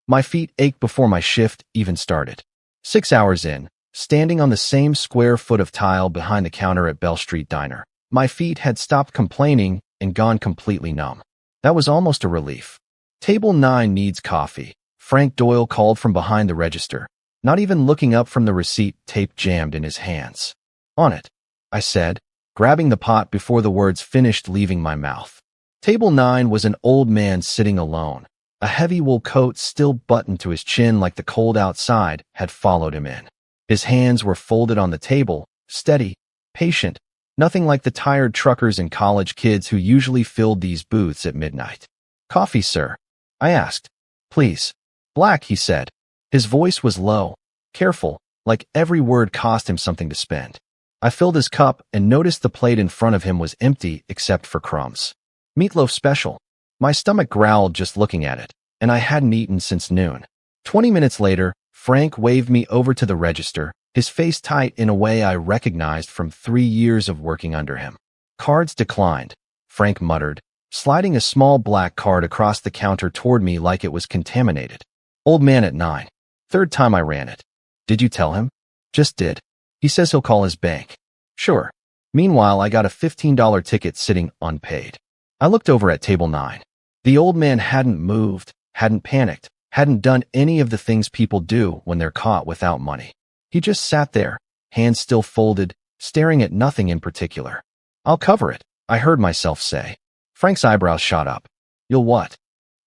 My feet ached before my shift even started. 6 hours in, standing on the same square foot of tile behind the counter at Bell Street Diner, my feet had stopped complaining and gone completely numb. That was almost a relief. Table 9 needs coffee, Frank Doyle called from behind the register, not even looking up from the receipt tape jammed in his hands. On it, I said, grabbing the pot before the words finished leaving my mouth. Table 9 was an old man sitting alone. A heavy wool coat still buttoned to his chin like the cold outside had followed him in. His hands were folded on the table, steady, patient, nothing like the tired truckers and college kids who usually filled these booths at midnight. "Coffee, sir?" I asked. "Please." "Black," he said. His voice was low, careful, like every word cost him something to spend. I filled his cup and noticed the plate in front of him was empty except for crumbs. "Meatloaf special." My stomach growled just looking at it, and I hadn't eaten since noon. 20 minutes later, Frank waved me over to the register, his face tight in a way I recognized from 3 years of working under him. "Cards declined," Frank muttered, sliding a small black card across the counter toward me like it was contaminated. "Old man at 9. Third time I ran it." "Did you tell him?" "Just did. He says he'll call his bank." "Sure." Meanwhile, I got a $15 ticket sitting unpaid. I looked over at table 9. The old man hadn't moved, hadn't panicked, hadn't done any of the things people do when they're caught without money. He just sat there, hands still folded, staring at nothing in particular. "I'll cover it," I heard myself say. Frank's eyebrows shot up. "You'll what?"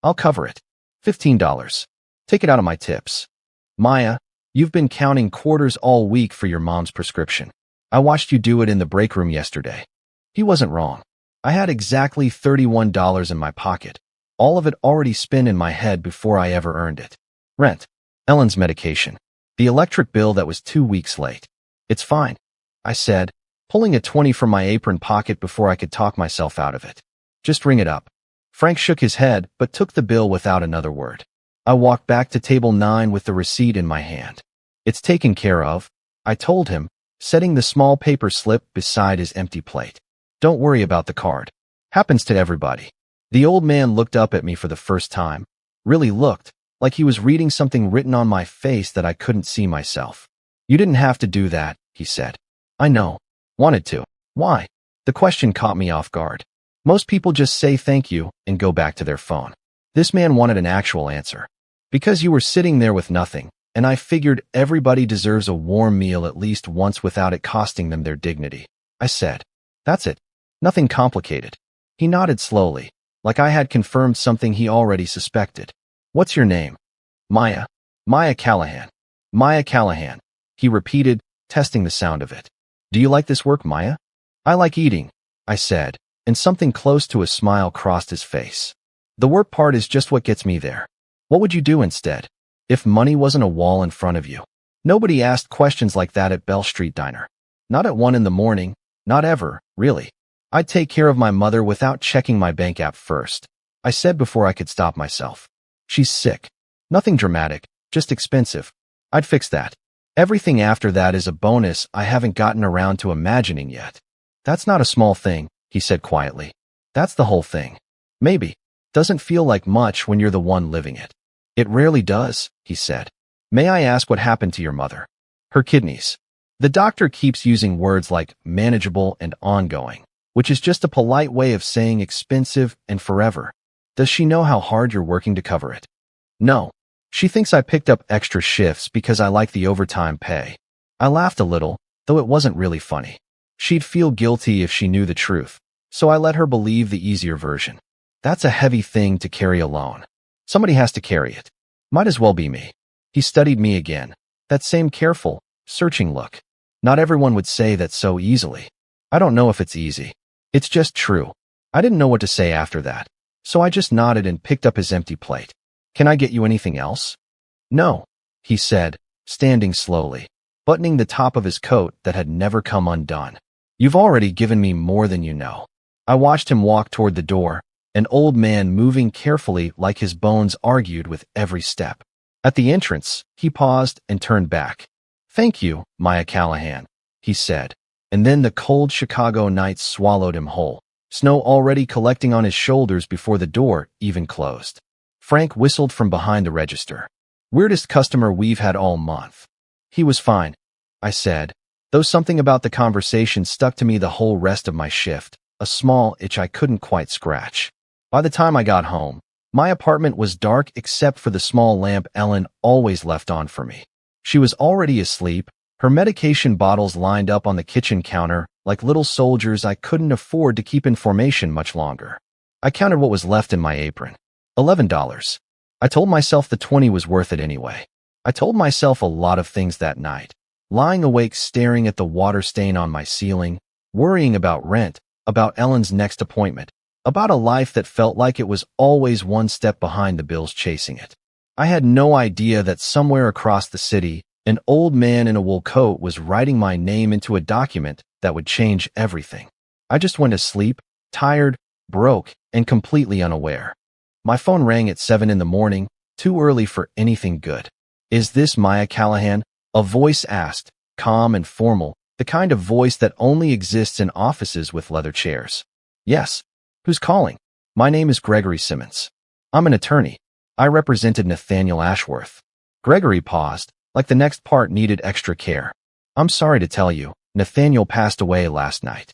"I'll cover it. $15. Take it out of my tips." "Maya, you've been counting quarters all week for your mom's prescription. I watched you do it in the break room yesterday." He wasn't wrong. I had exactly $31 in my pocket, all of it already spent in my head before I ever earned it. Rent, Ellen's medication, the electric bill that was 2 weeks late. "It's fine," I said, pulling a 20 from my apron pocket before I could talk myself out of it. "Just ring it up." Frank shook his head but took the bill without another word. I walked back to table 9 with the receipt in my hand. "It's taken care of," I told him, setting the small paper slip beside his empty plate. "Don't worry about the card. Happens to everybody." The old man looked up at me for the first time, really looked, like he was reading something written on my face that I couldn't see myself. "You didn't have to do that," he said. "I know. Wanted to." "Why?" The question caught me off guard. Most people just say thank you and go back to their phone. This man wanted an actual answer. "Because you were sitting there with nothing, and I figured everybody deserves a warm meal at least once without it costing them their dignity," I said. "That's it. Nothing complicated." He nodded slowly, like I had confirmed something he already suspected. "What's your name?" "Maya. Maya Callahan." "Maya Callahan," he repeated, testing the sound of it. "Do you like this work, Maya?" "I like eating," I said, and something close to a smile crossed his face. "The work part is just what gets me there. What would you do instead? If money wasn't a wall in front of you?" Nobody asked questions like that at Bell Street Diner. Not at 1 in the morning, not ever, really. "I'd take care of my mother without checking my bank app first," I said before I could stop myself. "She's sick. Nothing dramatic, just expensive. I'd fix that. Everything after that is a bonus I haven't gotten around to imagining yet." "That's not a small thing," he said quietly. "That's the whole thing." "Maybe. Doesn't feel like much when you're the one living it." "It rarely does," he said. "May I ask what happened to your mother?" "Her kidneys." The doctor keeps using words like manageable and ongoing, which is just a polite way of saying expensive and forever. "Does she know how hard you're working to cover it?" "No. She thinks I picked up extra shifts because I like the overtime pay." I laughed a little, though it wasn't really funny. She'd feel guilty if she knew the truth, so I let her believe the easier version. That's a heavy thing to carry alone. Somebody has to carry it. Might as well be me. He studied me again, that same careful, searching look. Not everyone would say that so easily. I don't know if it's easy. It's just true. I didn't know what to say after that, so I just nodded and picked up his empty plate. "Can I get you anything else?" "No," he said, standing slowly, buttoning the top of his coat that had never come undone. "You've already given me more than you know." I watched him walk toward the door, an old man moving carefully like his bones argued with every step. At the entrance, he paused and turned back. "Thank you, Maya Callahan," he said, and then the cold Chicago night swallowed him whole, snow already collecting on his shoulders before the door even closed. Frank whistled from behind the register. Weirdest customer we've had all month. He was fine, I said, though something about the conversation stuck to me the whole rest of my shift, a small itch I couldn't quite scratch. By the time I got home, my apartment was dark except for the small lamp Ellen always left on for me. She was already asleep, her medication bottles lined up on the kitchen counter like little soldiers I couldn't afford to keep in formation much longer. I counted what was left in my apron. $11. I told myself the 20 was worth it anyway. I told myself a lot of things that night, lying awake staring at the water stain on my ceiling, worrying about rent, about Ellen's next appointment, about a life that felt like it was always one step behind the bills chasing it. I had no idea that somewhere across the city, an old man in a wool coat was writing my name into a document that would change everything. I just went to sleep, tired, broke, and completely unaware. My phone rang at 7 in the morning, too early for anything good. "Is this Maya Callahan?" a voice asked, calm and formal, the kind of voice that only exists in offices with leather chairs. "Yes. Who's calling?" "My name is Gregory Simmons. I'm an attorney. I represented Nathaniel Ashworth." Gregory paused, like the next part needed extra care. "I'm sorry to tell you, Nathaniel passed away last night."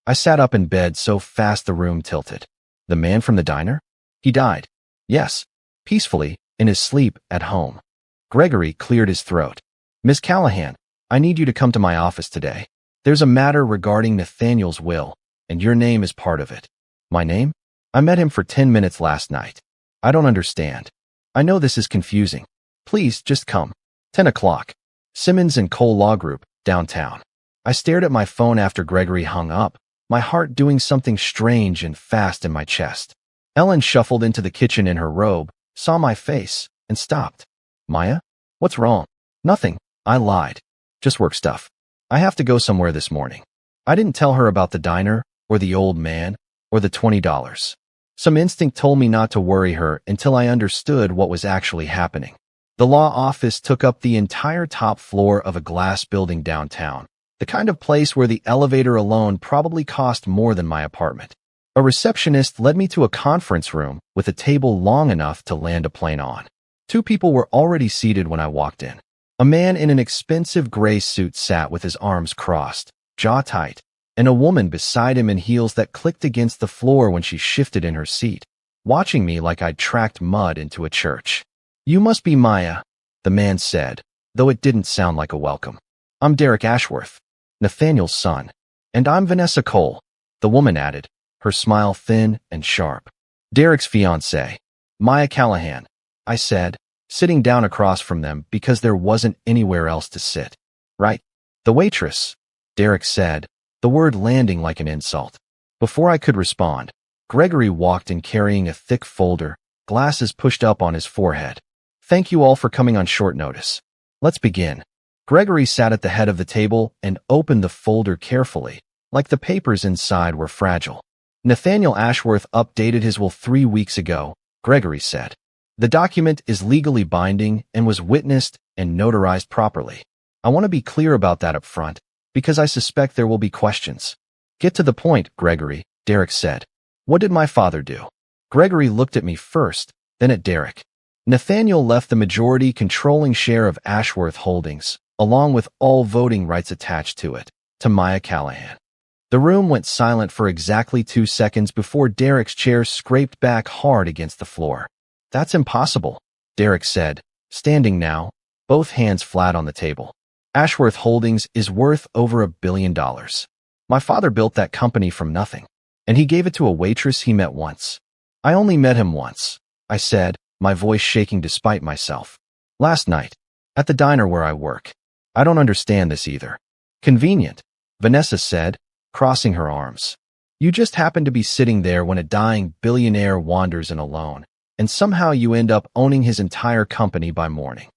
I sat up in bed so fast the room tilted. "The man from the diner? He died?" "Yes. Peacefully, in his sleep, at home." Gregory cleared his throat. "Miss Callahan, I need you to come to my office today. There's a matter regarding Nathaniel's will, and your name is part of it." "My name? I met him for 10 minutes last night. I don't understand. I know this is confusing. Please, just come. 10 o'clock. Simmons and Cole Law Group, downtown." I stared at my phone after Gregory hung up, my heart doing something strange and fast in my chest. Ellen shuffled into the kitchen in her robe, saw my face, and stopped. "Maya? What's wrong?" "Nothing," I lied. "Just work stuff. I have to go somewhere this morning." I didn't tell her about the diner, or the old man, or the $20. Some instinct told me not to worry her until I understood what was actually happening. The law office took up the entire top floor of a glass building downtown, the kind of place where the elevator alone probably cost more than my apartment. A receptionist led me to a conference room with a table long enough to land a plane on. 2 people were already seated when I walked in. A man in an expensive gray suit sat with his arms crossed, jaw tight, and a woman beside him in heels that clicked against the floor when she shifted in her seat, watching me like I'd tracked mud into a church. "You must be Maya," the man said, though it didn't sound like a welcome. "I'm Derek Ashworth, Nathaniel's son." "And I'm Vanessa Cole," the woman added, her smile thin and sharp. "Derek's fiancée, Maya Callahan," I said, sitting down across from them because there wasn't anywhere else to sit. "Right. The waitress," Derek said, the word landing like an insult. Before I could respond, Gregory walked in carrying a thick folder, glasses pushed up on his forehead. "Thank you all for coming on short notice. Let's begin." Gregory sat at the head of the table and opened the folder carefully, like the papers inside were fragile. "Nathaniel Ashworth updated his will 3 weeks ago," Gregory said. "The document is legally binding and was witnessed and notarized properly. I want to be clear about that up front, because I suspect there will be questions." "Get to the point, Gregory," Derek said. "What did my father do?" Gregory looked at me first, then at Derek. "Nathaniel left the majority controlling share of Ashworth Holdings, along with all voting rights attached to it, to Maya Callahan." The room went silent for exactly 2 seconds before Derek's chair scraped back hard against the floor. "That's impossible," Derek said, standing now, both hands flat on the table. "Ashworth Holdings is worth over $1 billion. My father built that company from nothing, and he gave it to a waitress he met once." "I only met him once," I said, my voice shaking despite myself. "Last night, at the diner where I work." "I don't understand this either." "Convenient," Vanessa said, crossing her arms. "You just happen to be sitting there when a dying billionaire wanders in alone, and somehow you end up owning his entire company by morning."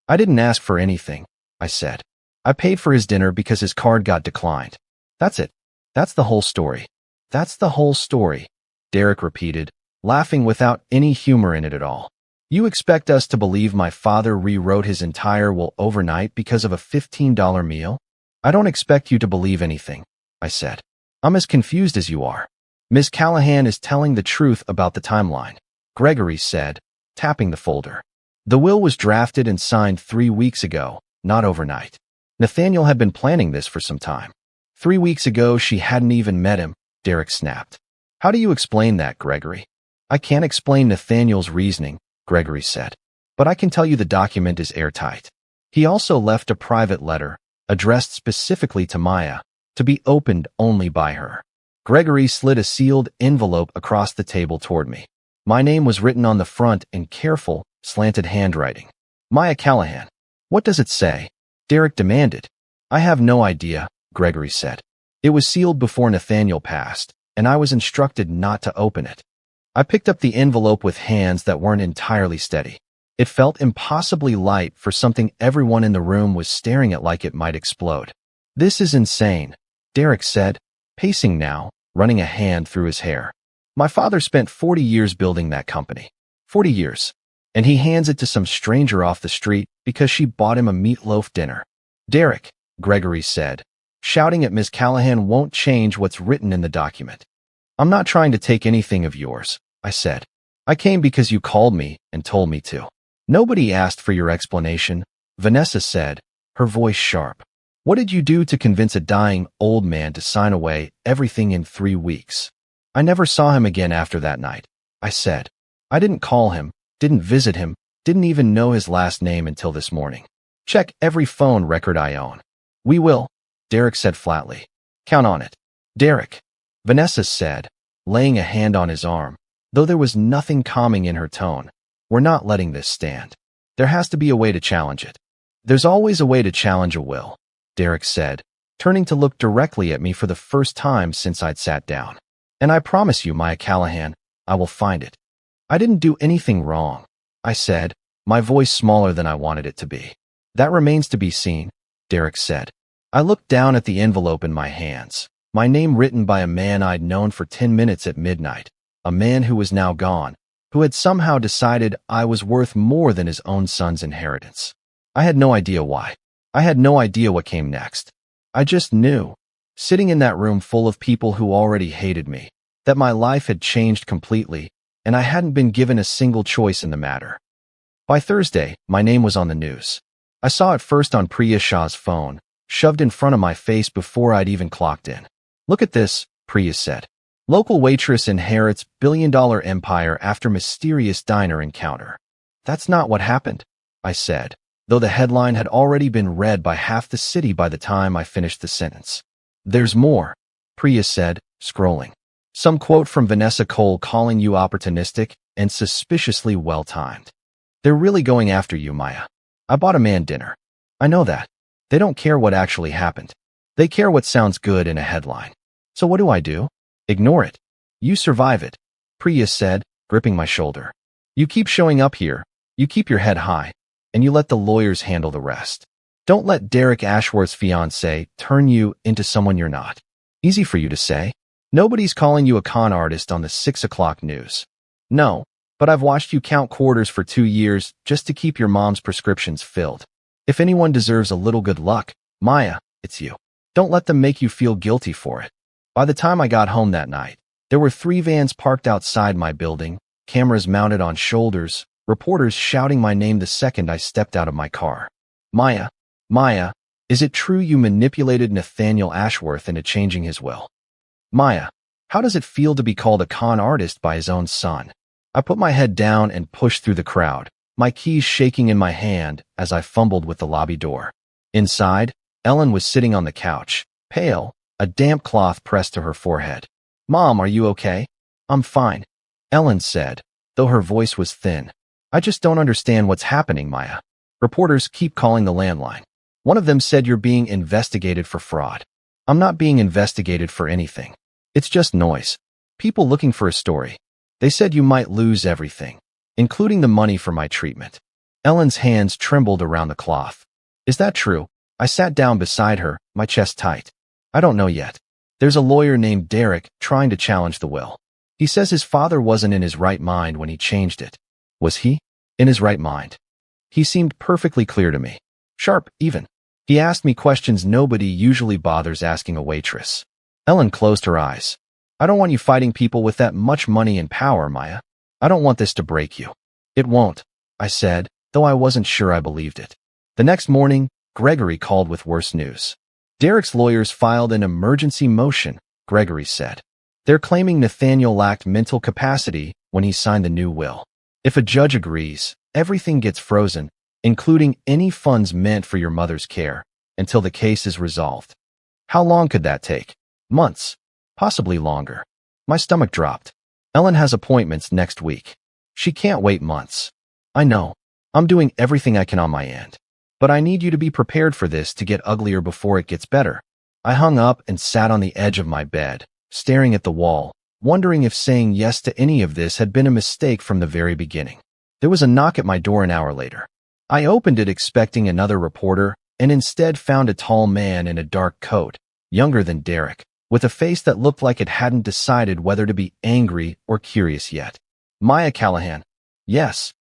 "I didn't ask for anything," I said. "I paid for his dinner because his card got declined. That's it. That's the whole story." "That's the whole story," Derek repeated, laughing without any humor in it at all. "You expect us to believe my father rewrote his entire will overnight because of a $15 meal?" "I don't expect you to believe anything," I said. "I'm as confused as you are." "Miss Callahan is telling the truth about the timeline," Gregory said, tapping the folder. The will was drafted and signed 3 weeks ago, not overnight. Nathaniel had been planning this for some time. 3 weeks ago, she hadn't even met him, Derek snapped. How do you explain that, Gregory? I can't explain Nathaniel's reasoning, Gregory said. But I can tell you the document is airtight. He also left a private letter, addressed specifically to Maya, to be opened only by her. Gregory slid a sealed envelope across the table toward me. My name was written on the front in careful, slanted handwriting. Maya Callahan. What does it say? Derek demanded. I have no idea, Gregory said. It was sealed before Nathaniel passed, and I was instructed not to open it. I picked up the envelope with hands that weren't entirely steady. It felt impossibly light for something everyone in the room was staring at like it might explode. This is insane, Derek said, pacing now, running a hand through his hair. My father spent 40 years building that company. 40 years. And he hands it to some stranger off the street because she bought him a meatloaf dinner. Derek, Gregory said, shouting at Ms. Callahan won't change what's written in the document. I'm not trying to take anything of yours, I said. I came because you called me and told me to. Nobody asked for your explanation, Vanessa said, her voice sharp. What did you do to convince a dying old man to sign away everything in 3 weeks? I never saw him again after that night, I said. I didn't call him, didn't visit him, didn't even know his last name until this morning. Check every phone record I own. We will, Derek said flatly. Count on it. Derek, Vanessa said, laying a hand on his arm, though there was nothing calming in her tone. We're not letting this stand. There has to be a way to challenge it. There's always a way to challenge a will, Derek said, turning to look directly at me for the first time since I'd sat down. And I promise you, Maya Callahan, I will find it. I didn't do anything wrong, I said, my voice smaller than I wanted it to be. That remains to be seen, Derek said. I looked down at the envelope in my hands, my name written by a man I'd known for 10 minutes at midnight, a man who was now gone, who had somehow decided I was worth more than his own son's inheritance. I had no idea why. I had no idea what came next. I just knew, sitting in that room full of people who already hated me, that my life had changed completely, and I hadn't been given a single choice in the matter. By Thursday, my name was on the news. I saw it first on Priya Shah's phone, shoved in front of my face before I'd even clocked in. Look at this, Priya said. Local waitress inherits billion-dollar empire after mysterious diner encounter. That's not what happened, I said, though the headline had already been read by half the city by the time I finished the sentence. There's more, Priya said, scrolling. Some quote from Vanessa Cole calling you opportunistic and suspiciously well-timed. They're really going after you, Maya. I bought a man dinner. I know that. They don't care what actually happened. They care what sounds good in a headline. So what do? Ignore it. You survive it, Priya said, gripping my shoulder. You keep showing up here, you keep your head high, and you let the lawyers handle the rest. Don't let Derek Ashworth's fiancé turn you into someone you're not. Easy for you to say. Nobody's calling you a con artist on the 6 o'clock news. No, but I've watched you count quarters for 2 years just to keep your mom's prescriptions filled. If anyone deserves a little good luck, Maya, it's you. Don't let them make you feel guilty for it. By the time I got home that night, there were 3 vans parked outside my building, cameras mounted on shoulders, reporters shouting my name the second I stepped out of my car. Maya, is it true you manipulated Nathaniel Ashworth into changing his will? Maya, how does it feel to be called a con artist by his own son? I put my head down and pushed through the crowd, my keys shaking in my hand as I fumbled with the lobby door. Inside, Ellen was sitting on the couch, pale, a damp cloth pressed to her forehead. Mom, are you okay? I'm fine, Ellen said, though her voice was thin. I just don't understand what's happening, Maya. Reporters keep calling the landline. One of them said you're being investigated for fraud. I'm not being investigated for anything. It's just noise. People looking for a story. They said you might lose everything, including the money for my treatment. Ellen's hands trembled around the cloth. Is that true? I sat down beside her, my chest tight. I don't know yet. There's a lawyer named Derek trying to challenge the will. He says his father wasn't in his right mind when he changed it. Was he? In his right mind? He seemed perfectly clear to me. Sharp, even. He asked me questions nobody usually bothers asking a waitress. Ellen closed her eyes. I don't want you fighting people with that much money and power, Maya. I don't want this to break you. It won't, I said, though I wasn't sure I believed it. The next morning, Gregory called with worse news. Derek's lawyers filed an emergency motion, Gregory said. They're claiming Nathaniel lacked mental capacity when he signed the new will. If a judge agrees, everything gets frozen, including any funds meant for your mother's care, until the case is resolved. How long could that take? Months. Possibly longer. My stomach dropped. Ellen has appointments next week. She can't wait months. I know. I'm doing everything I can on my end. But I need you to be prepared for this to get uglier before it gets better. I hung up and sat on the edge of my bed, staring at the wall, wondering if saying yes to any of this had been a mistake from the very beginning. There was a knock at my door an hour later. I opened it expecting another reporter, and instead found a tall man in a dark coat, younger than Derek, with a face that looked like it hadn't decided whether to be angry or curious yet. Maya Callahan. Yes.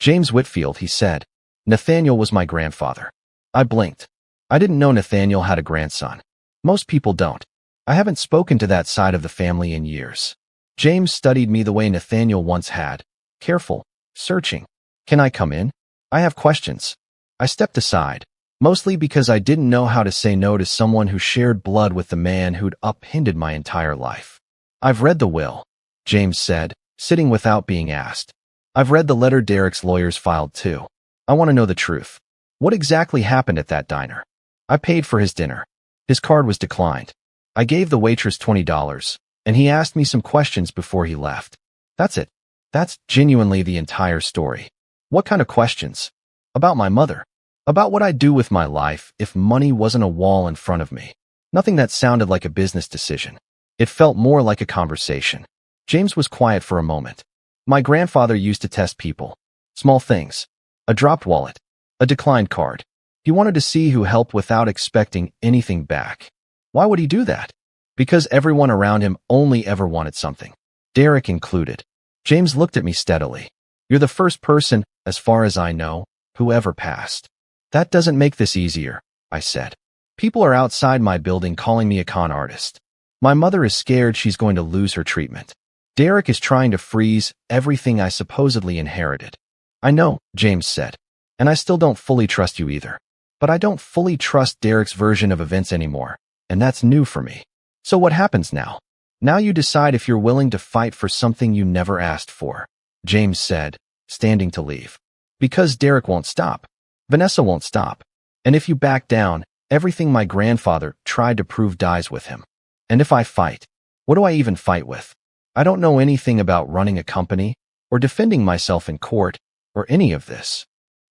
James Whitfield, he said. Nathaniel was my grandfather. I blinked. I didn't know Nathaniel had a grandson. Most people don't. I haven't spoken to that side of the family in years. James studied me the way Nathaniel once had. Careful. Searching. Can I come in? I have questions. I stepped aside, mostly because I didn't know how to say no to someone who shared blood with the man who'd upended my entire life. I've read the will, James said, sitting without being asked. I've read the letter Derek's lawyers filed too. I want to know the truth. What exactly happened at that diner? I paid for his dinner. His card was declined. I gave the waitress $20, and he asked me some questions before he left. That's it. That's genuinely the entire story. What kind of questions? About my mother. About what I'd do with my life if money wasn't a wall in front of me. Nothing that sounded like a business decision. It felt more like a conversation. James was quiet for a moment. My grandfather used to test people. Small things. A dropped wallet. A declined card. He wanted to see who helped without expecting anything back. Why would he do that? Because everyone around him only ever wanted something. Derek included. James looked at me steadily. You're the first person, as far as I know, who ever passed. That doesn't make this easier, I said. People are outside my building calling me a con artist. My mother is scared she's going to lose her treatment. Derek is trying to freeze everything I supposedly inherited. I know, James said, and I still don't fully trust you either. But I don't fully trust Derek's version of events anymore, and that's new for me. So what happens now? Now you decide if you're willing to fight for something you never asked for, James said, standing to leave. Because Derek won't stop. Vanessa won't stop. And if you back down, everything my grandfather tried to prove dies with him. And if I fight, what do I even fight with? I don't know anything about running a company, or defending myself in court, or any of this.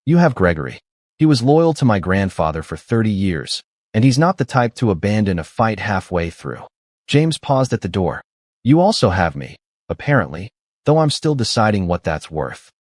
You have Gregory. He was loyal to my grandfather for 30 years, and he's not the type to abandon a fight halfway through. James paused at the door. You also have me, apparently, though I'm still deciding what that's worth.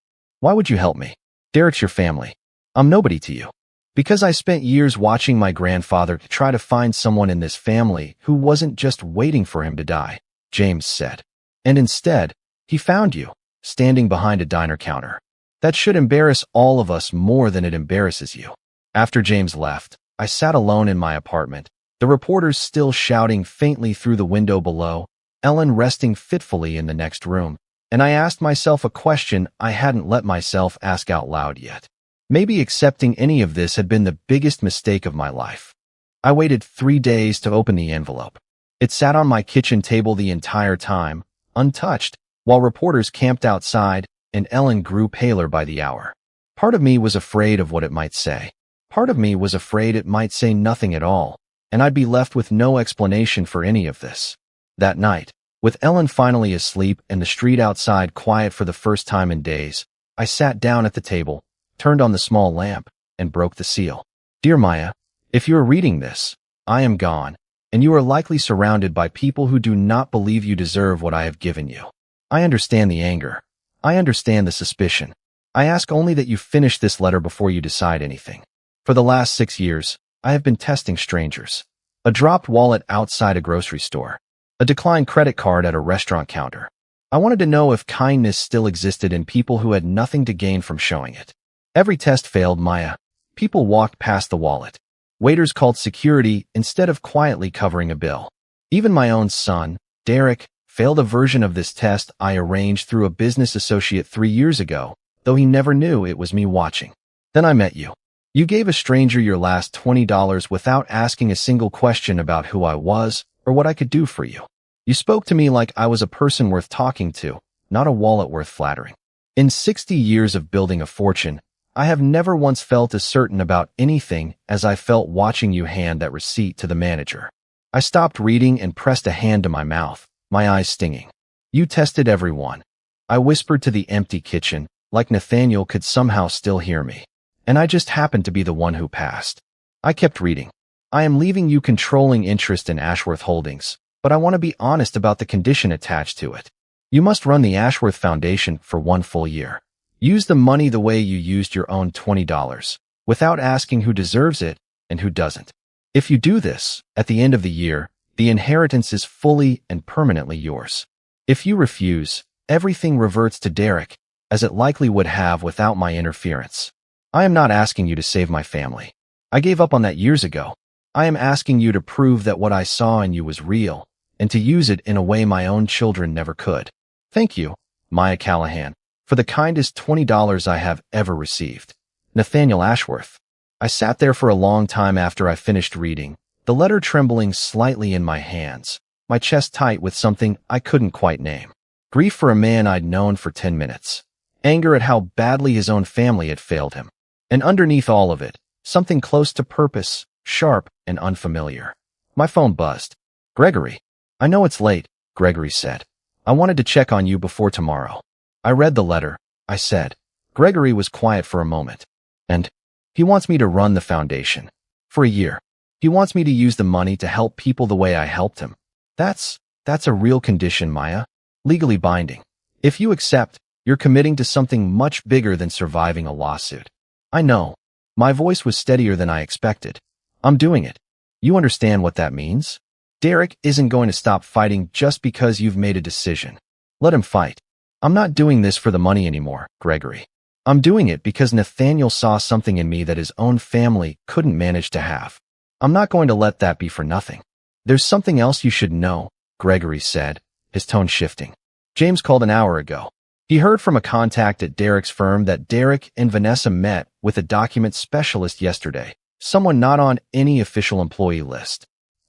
Why would you help me? Derek's your family. I'm nobody to you. Because I spent years watching my grandfather try to find someone in this family who wasn't just waiting for him to die, James said. And instead, he found you, standing behind a diner counter. That should embarrass all of us more than it embarrasses you. After James left, I sat alone in my apartment, the reporters still shouting faintly through the window below, Ellen resting fitfully in the next room, and I asked myself a question I hadn't let myself ask out loud yet. Maybe accepting any of this had been the biggest mistake of my life. I waited 3 days to open the envelope. It sat on my kitchen table the entire time, untouched, while reporters camped outside, and Ellen grew paler by the hour. Part of me was afraid of what it might say. Part of me was afraid it might say nothing at all, and I'd be left with no explanation for any of this. That night, with Ellen finally asleep and the street outside quiet for the first time in days, I sat down at the table, turned on the small lamp, and broke the seal. Dear Maya, if you are reading this, I am gone, and you are likely surrounded by people who do not believe you deserve what I have given you. I understand the anger. I understand the suspicion. I ask only that you finish this letter before you decide anything. For the last 6 years, I have been testing strangers. A dropped wallet outside a grocery store. A declined credit card at a restaurant counter. I wanted to know if kindness still existed in people who had nothing to gain from showing it. Every test failed, Maya. People walked past the wallet. Waiters called security instead of quietly covering a bill. Even my own son, Derek, failed a version of this test I arranged through a business associate 3 years ago, though he never knew it was me watching. Then I met you. You gave a stranger your last $20 without asking a single question about who I was or what I could do for you. You spoke to me like I was a person worth talking to, not a wallet worth flattering. In 60 years of building a fortune, I have never once felt as certain about anything as I felt watching you hand that receipt to the manager. I stopped reading and pressed a hand to my mouth, my eyes stinging. You tested everyone. I whispered to the empty kitchen, like Nathaniel could somehow still hear me. And I just happened to be the one who passed. I kept reading. I am leaving you controlling interest in Ashworth Holdings, but I want to be honest about the condition attached to it. You must run the Ashworth Foundation for 1 full year. Use the money the way you used your own $20, without asking who deserves it and who doesn't. If you do this, at the end of the year, the inheritance is fully and permanently yours. If you refuse, everything reverts to Derek, as it likely would have without my interference. I am not asking you to save my family. I gave up on that years ago. I am asking you to prove that what I saw in you was real, and to use it in a way my own children never could. Thank you, Maya Callahan, for the kindest $20 I have ever received. Nathaniel Ashworth. I sat there for a long time after I finished reading, the letter trembling slightly in my hands, my chest tight with something I couldn't quite name. Grief for a man I'd known for 10 minutes. Anger at how badly his own family had failed him. And underneath all of it, something close to purpose, sharp and unfamiliar. My phone buzzed. Gregory. I know it's late, Gregory said. I wanted to check on you before tomorrow. I read the letter, I said. Gregory was quiet for a moment. And he wants me to run the foundation. For a year. He wants me to use the money to help people the way I helped him. That's a real condition, Maya. Legally binding. If you accept, you're committing to something much bigger than surviving a lawsuit. I know. My voice was steadier than I expected. I'm doing it. You understand what that means? Derek isn't going to stop fighting just because you've made a decision. Let him fight. I'm not doing this for the money anymore, Gregory. I'm doing it because Nathaniel saw something in me that his own family couldn't manage to have. I'm not going to let that be for nothing. There's something else you should know, Gregory said, his tone shifting. James called an hour ago. He heard from a contact at Derek's firm that Derek and Vanessa met with a document specialist yesterday, someone not on any official employee list.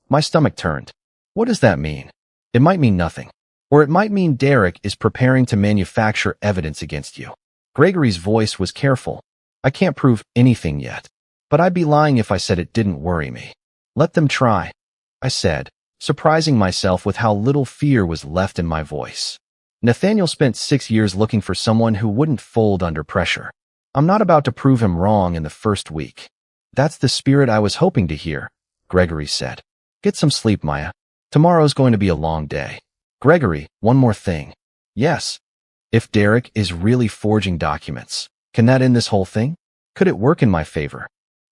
My stomach turned. What does that mean? It might mean nothing. Or it might mean Derek is preparing to manufacture evidence against you. Gregory's voice was careful. I can't prove anything yet. But I'd be lying if I said it didn't worry me. Let them try, I said, surprising myself with how little fear was left in my voice. Nathaniel spent 6 years looking for someone who wouldn't fold under pressure. I'm not about to prove him wrong in the first week. That's the spirit I was hoping to hear, Gregory said. Get some sleep, Maya. Tomorrow's going to be a long day. Gregory, one more thing. Yes. If Derek is really forging documents, can that end this whole thing? Could it work in my favor?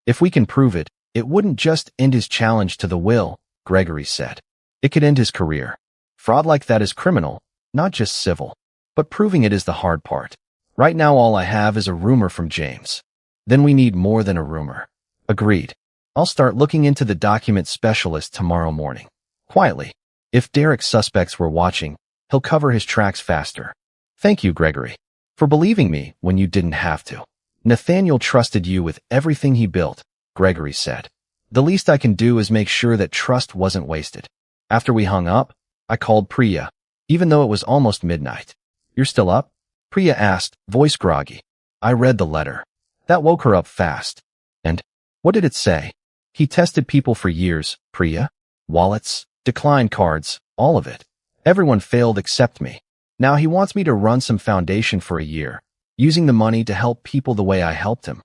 If we can prove it, it wouldn't just end his challenge to the will, Gregory said. It could end his career. Fraud like that is criminal, not just civil. But proving it is the hard part. Right now all I have is a rumor from James. Then we need more than a rumor. Agreed. I'll start looking into the document specialist tomorrow morning. Quietly. If Derek's suspects were watching, he'll cover his tracks faster. Thank you, Gregory, for believing me when you didn't have to. Nathaniel trusted you with everything he built, Gregory said. The least I can do is make sure that trust wasn't wasted. After we hung up, I called Priya, even though it was almost midnight. You're still up? Priya asked, voice groggy. I read the letter. That woke her up fast. And what did it say? He tested people for years, Priya. Wallets, decline cards, all of it. Everyone failed except me. Now he wants me to run some foundation for a year, using the money to help people the way I helped him.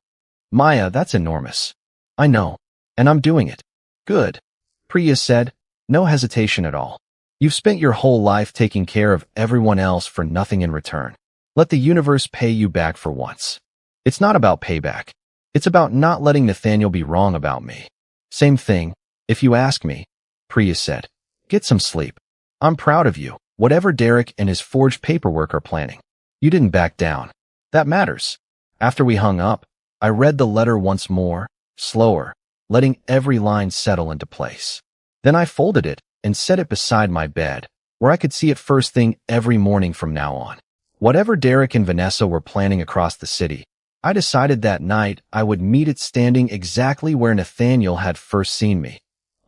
Maya, that's enormous. I know. And I'm doing it. Good. Priya said, no hesitation at all. You've spent your whole life taking care of everyone else for nothing in return. Let the universe pay you back for once. It's not about payback. It's about not letting Nathaniel be wrong about me. Same thing, if you ask me, Priya said. Get some sleep. I'm proud of you, whatever Derek and his forged paperwork are planning. You didn't back down. That matters. After we hung up, I read the letter once more, slower, letting every line settle into place. Then I folded it and set it beside my bed, where I could see it first thing every morning from now on. Whatever Derek and Vanessa were planning across the city, I decided that night I would meet it standing exactly where Nathaniel had first seen me,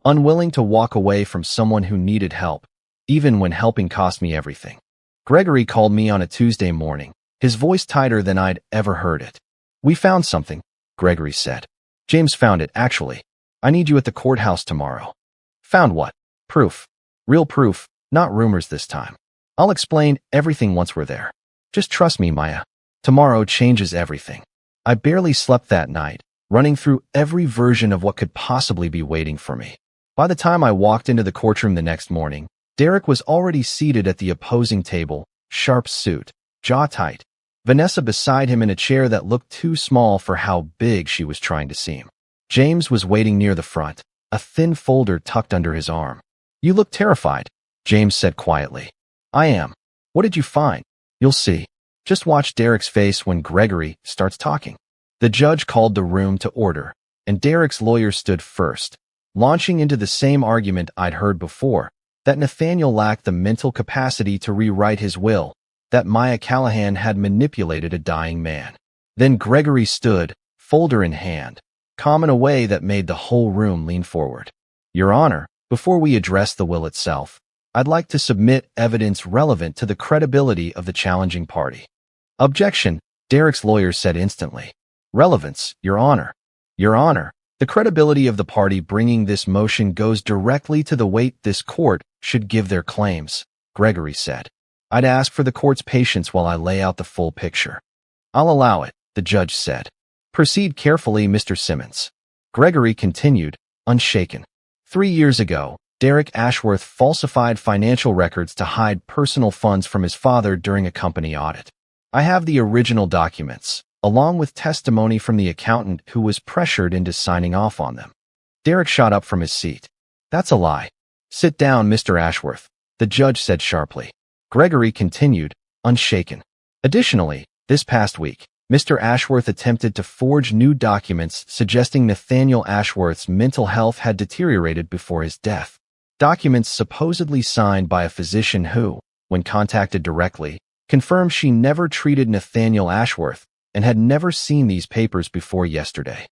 unwilling to walk away from someone who needed help, even when helping cost me everything. Gregory called me on a Tuesday morning, his voice tighter than I'd ever heard it. "We found something," Gregory said. "James found it, actually. I need you at the courthouse tomorrow." "Found what?" "Proof. Real proof, not rumors this time. I'll explain everything once we're there. Just trust me, Maya. Tomorrow changes everything." I barely slept that night, running through every version of what could possibly be waiting for me. By the time I walked into the courtroom the next morning, Derek was already seated at the opposing table, sharp suit, jaw tight. Vanessa beside him in a chair that looked too small for how big she was trying to seem. James was waiting near the front, a thin folder tucked under his arm. "You look terrified," James said quietly. "I am. What did you find?" "You'll see. Just watch Derek's face when Gregory starts talking." The judge called the room to order, and Derek's lawyer stood first, launching into the same argument I'd heard before, that Nathaniel lacked the mental capacity to rewrite his will, that Maya Callahan had manipulated a dying man. Then Gregory stood, folder in hand, calm in a way that made the whole room lean forward. "Your Honor, before we address the will itself, I'd like to submit evidence relevant to the credibility of the challenging party." "Objection," Derek's lawyer said instantly. "Relevance, Your Honor. Your Honor, the credibility of the party bringing this motion goes directly to the weight this court should give their claims," Gregory said. "I'd ask for the court's patience while I lay out the full picture." "I'll allow it," the judge said. "Proceed carefully, Mr. Simmons." Gregory continued, unshaken. 3 years ago, Derek Ashworth falsified financial records to hide personal funds from his father during a company audit. I have the original documents, along with testimony from the accountant who was pressured into signing off on them. Derek shot up from his seat. "That's a lie." "Sit down, Mr. Ashworth," the judge said sharply. Gregory continued, unshaken. "Additionally, this past week, Mr. Ashworth attempted to forge new documents suggesting Nathaniel Ashworth's mental health had deteriorated before his death. Documents supposedly signed by a physician who, when contacted directly, confirmed she never treated Nathaniel Ashworth and had never seen these papers before yesterday."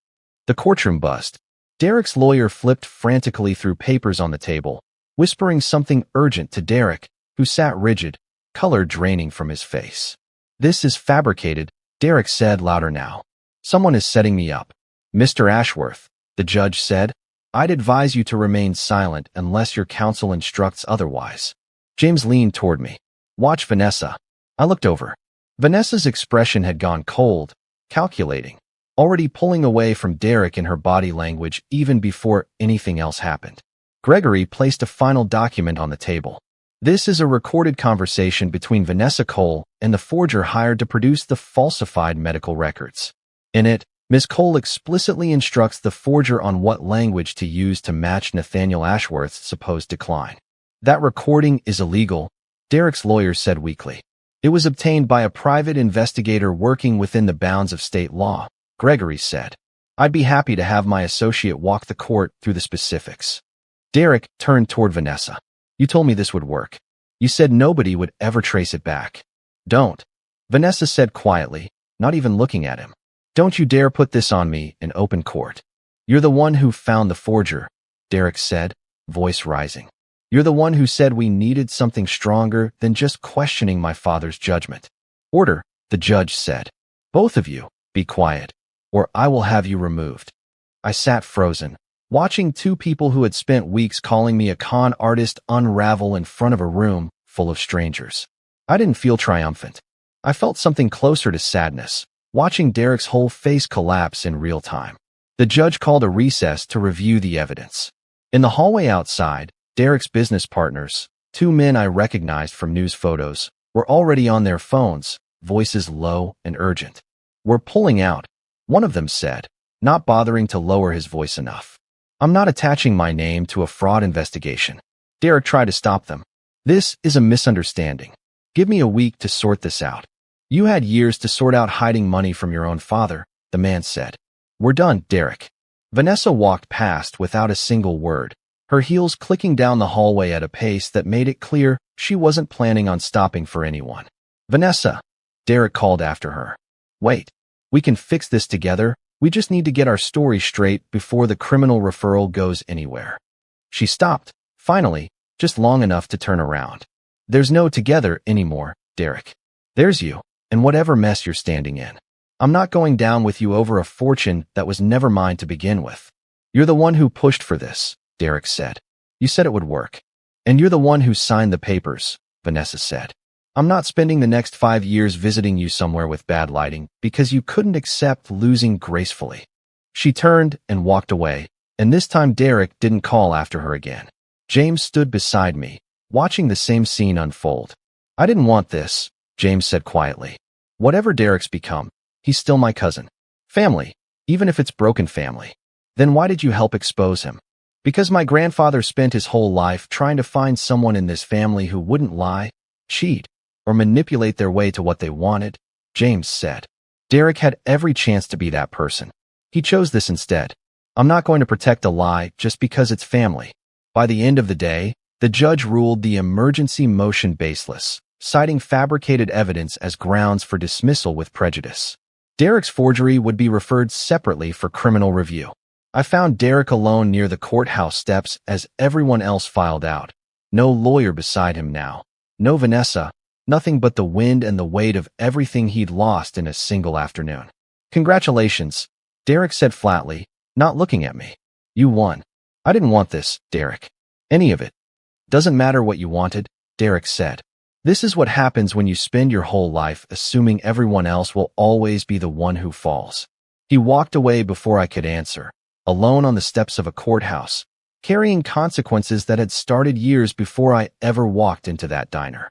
The courtroom buzzed. Derek's lawyer flipped frantically through papers on the table, whispering something urgent to Derek, who sat rigid, color draining from his face. "This is fabricated," Derek said louder now. "Someone is setting me up." "Mr. Ashworth," the judge said, "I'd advise you to remain silent unless your counsel instructs otherwise." James leaned toward me. "Watch Vanessa." I looked over. Vanessa's expression had gone cold, calculating, already pulling away from Derek in her body language even before anything else happened. Gregory placed a final document on the table. "This is a recorded conversation between Vanessa Cole and the forger hired to produce the falsified medical records. In it, Ms. Cole explicitly instructs the forger on what language to use to match Nathaniel Ashworth's supposed decline. That recording is illegal," Derek's lawyer said weakly. "It was obtained by a private investigator working within the bounds of state law," Gregory said. "I'd be happy to have my associate walk the court through the specifics." Derek turned toward Vanessa. "You told me this would work. You said nobody would ever trace it back." "Don't," Vanessa said quietly, not even looking at him. "Don't you dare put this on me in open court. You're the one who found the forger," Derek said, voice rising. "You're the one who said we needed something stronger than just questioning my father's judgment." "Order," the judge said. "Both of you, be quiet, or I will have you removed." I sat frozen, watching two people who had spent weeks calling me a con artist unravel in front of a room full of strangers. I didn't feel triumphant. I felt something closer to sadness, watching Derek's whole face collapse in real time. The judge called a recess to review the evidence. In the hallway outside, Derek's business partners, 2 men I recognized from news photos, were already on their phones, voices low and urgent. "We're pulling out," one of them said, not bothering to lower his voice enough. "I'm not attaching my name to a fraud investigation." Derek tried to stop them. "This is a misunderstanding. Give me a week to sort this out." "You had years to sort out hiding money from your own father," the man said. "We're done, Derek." Vanessa walked past without a single word, her heels clicking down the hallway at a pace that made it clear she wasn't planning on stopping for anyone. "Vanessa," Derek called after her. Wait. We can fix this together. We just need to get our story straight before the criminal referral goes anywhere. She stopped, finally, just long enough to turn around. There's no together anymore, Derek. There's you, and whatever mess you're standing in. I'm not going down with you over a fortune that was never mine to begin with. You're the one who pushed for this, Derek said. You said it would work. And you're the one who signed the papers, Vanessa said. I'm not spending the next 5 years visiting you somewhere with bad lighting because you couldn't accept losing gracefully. She turned and walked away, and this time Derek didn't call after her again. James stood beside me, watching the same scene unfold. I didn't want this, James said quietly. Whatever Derek's become, he's still my cousin. Family, even if it's broken family. Then why did you help expose him? Because my grandfather spent his whole life trying to find someone in this family who wouldn't lie, cheat, or manipulate their way to what they wanted, James said. Derek had every chance to be that person. He chose this instead. I'm not going to protect a lie just because it's family. By the end of the day, the judge ruled the emergency motion baseless, citing fabricated evidence as grounds for dismissal with prejudice. Derek's forgery would be referred separately for criminal review. I found Derek alone near the courthouse steps as everyone else filed out. No lawyer beside him now. No Vanessa. Nothing but the wind and the weight of everything he'd lost in a single afternoon. Congratulations, Derek said flatly, not looking at me. You won. I didn't want this, Derek. Any of it. Doesn't matter what you wanted, Derek said. This is what happens when you spend your whole life assuming everyone else will always be the one who falls. He walked away before I could answer, alone on the steps of a courthouse, carrying consequences that had started years before I ever walked into that diner.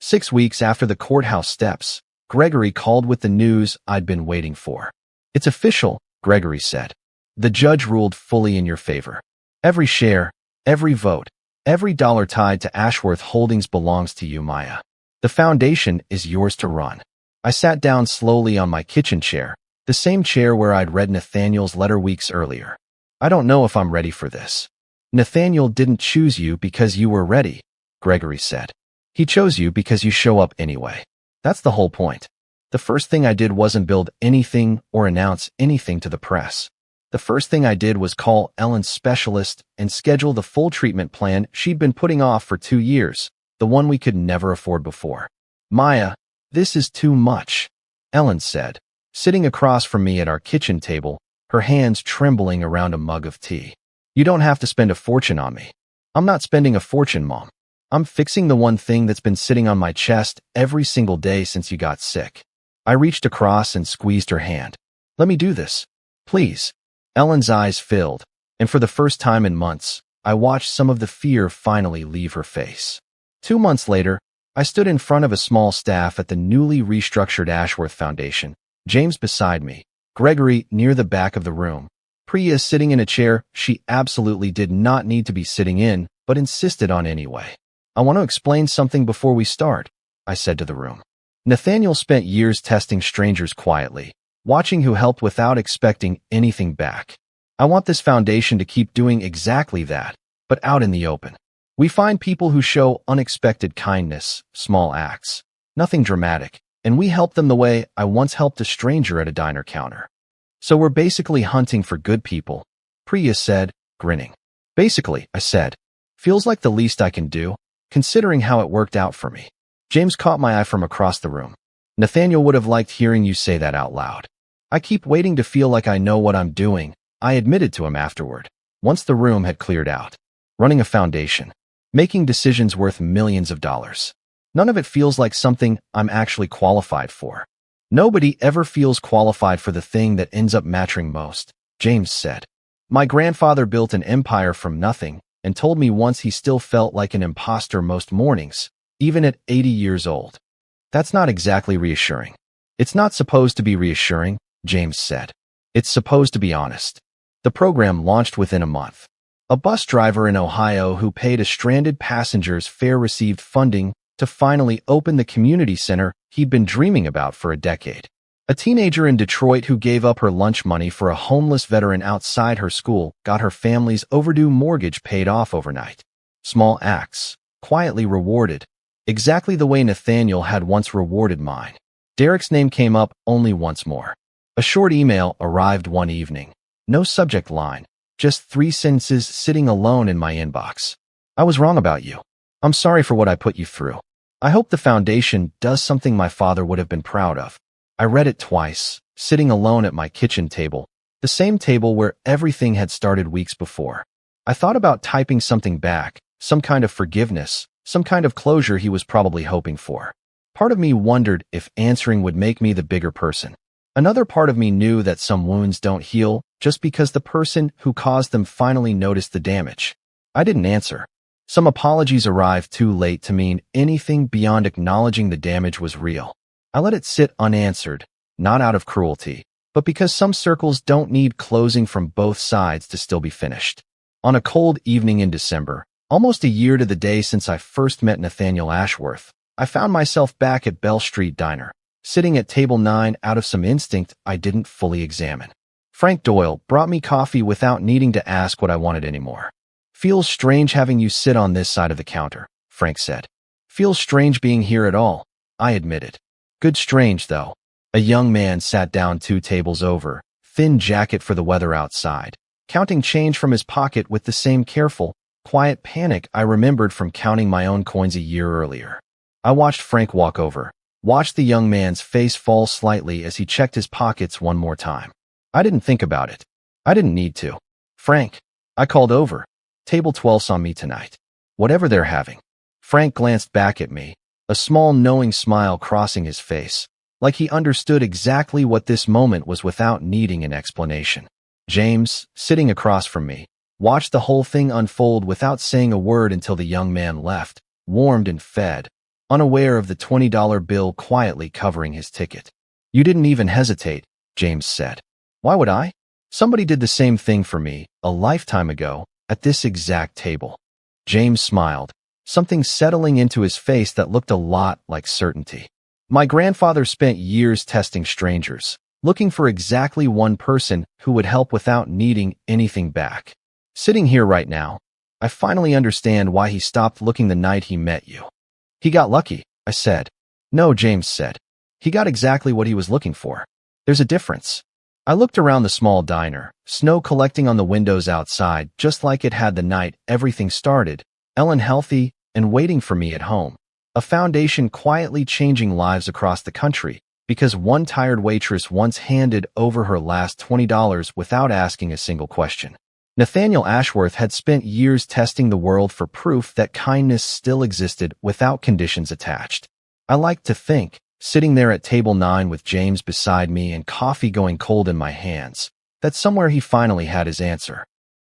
6 weeks after the courthouse steps, Gregory called with the news I'd been waiting for. It's official, Gregory said. The judge ruled fully in your favor. Every share, every vote, every dollar tied to Ashworth Holdings belongs to you, Maya. The foundation is yours to run. I sat down slowly on my kitchen chair, the same chair where I'd read Nathaniel's letter weeks earlier. I don't know if I'm ready for this. Nathaniel didn't choose you because you were ready, Gregory said. He chose you because you show up anyway. That's the whole point. The first thing I did wasn't build anything or announce anything to the press. The first thing I did was call Ellen's specialist and schedule the full treatment plan she'd been putting off for 2 years, the one we could never afford before. Maya, this is too much, Ellen said, sitting across from me at our kitchen table, her hands trembling around a mug of tea. You don't have to spend a fortune on me. I'm not spending a fortune, Mom. I'm fixing the one thing that's been sitting on my chest every single day since you got sick. I reached across and squeezed her hand. Let me do this. Please. Ellen's eyes filled, and for the first time in months, I watched some of the fear finally leave her face. 2 months later, I stood in front of a small staff at the newly restructured Ashworth Foundation, James beside me, Gregory near the back of the room, Priya sitting in a chair she absolutely did not need to be sitting in, but insisted on anyway. I want to explain something before we start, I said to the room. Nathaniel spent years testing strangers quietly, watching who helped without expecting anything back. I want this foundation to keep doing exactly that, but out in the open. We find people who show unexpected kindness, small acts, nothing dramatic, and we help them the way I once helped a stranger at a diner counter. So we're basically hunting for good people, Priya said, grinning. Basically, I said. Feels like the least I can do, considering how it worked out for me. James caught my eye from across the room. Nathaniel would have liked hearing you say that out loud. I keep waiting to feel like I know what I'm doing, I admitted to him afterward, once the room had cleared out. Running a foundation. Making decisions worth millions of dollars. None of it feels like something I'm actually qualified for. Nobody ever feels qualified for the thing that ends up mattering most, James said. My grandfather built an empire from nothing and told me once he still felt like an imposter most mornings, even at 80 years old. That's not exactly reassuring. It's not supposed to be reassuring, James said. It's supposed to be honest. The program launched within a month. A bus driver in Ohio who paid a stranded passenger's fare received funding to finally open the community center he'd been dreaming about for a decade. A teenager in Detroit who gave up her lunch money for a homeless veteran outside her school got her family's overdue mortgage paid off overnight. Small acts, quietly rewarded, exactly the way Nathaniel had once rewarded mine. Derek's name came up only once more. A short email arrived one evening. No subject line, just 3 sentences sitting alone in my inbox. I was wrong about you. I'm sorry for what I put you through. I hope the foundation does something my father would have been proud of. I read it twice, sitting alone at my kitchen table, the same table where everything had started weeks before. I thought about typing something back, some kind of forgiveness, some kind of closure he was probably hoping for. Part of me wondered if answering would make me the bigger person. Another part of me knew that some wounds don't heal just because the person who caused them finally noticed the damage. I didn't answer. Some apologies arrived too late to mean anything beyond acknowledging the damage was real. I let it sit unanswered, not out of cruelty, but because some circles don't need closing from both sides to still be finished. On a cold evening in December, almost a year to the day since I first met Nathaniel Ashworth, I found myself back at Bell Street Diner, sitting at table 9 out of some instinct I didn't fully examine. Frank Doyle brought me coffee without needing to ask what I wanted anymore. "Feels strange having you sit on this side of the counter," Frank said. "Feels strange being here at all," I admitted. "Good strange, though." A young man sat down 2 tables over, thin jacket for the weather outside, counting change from his pocket with the same careful, quiet panic I remembered from counting my own coins a year earlier. I watched Frank walk over, watched the young man's face fall slightly as he checked his pockets one more time. I didn't think about it. I didn't need to. "Frank," I called over. "Table 12's on me tonight. Whatever they're having." Frank glanced back at me, a small knowing smile crossing his face, like he understood exactly what this moment was without needing an explanation. James, sitting across from me, watched the whole thing unfold without saying a word until the young man left, warmed and fed, unaware of the $20 bill quietly covering his ticket. "You didn't even hesitate," James said. "Why would I? Somebody did the same thing for me, a lifetime ago, at this exact table." James smiled, something settling into his face that looked a lot like certainty. "My grandfather spent years testing strangers, looking for exactly one person who would help without needing anything back. Sitting here right now, I finally understand why he stopped looking the night he met you." "He got lucky," I said. "No," James said. "He got exactly what he was looking for. There's a difference." I looked around the small diner, snow collecting on the windows outside just like it had the night everything started, Ellen healthy and waiting for me at home. A foundation quietly changing lives across the country because one tired waitress once handed over her last $20 without asking a single question. Nathaniel Ashworth had spent years testing the world for proof that kindness still existed without conditions attached. I liked to think, sitting there at table 9 with James beside me and coffee going cold in my hands, that somewhere he finally had his answer.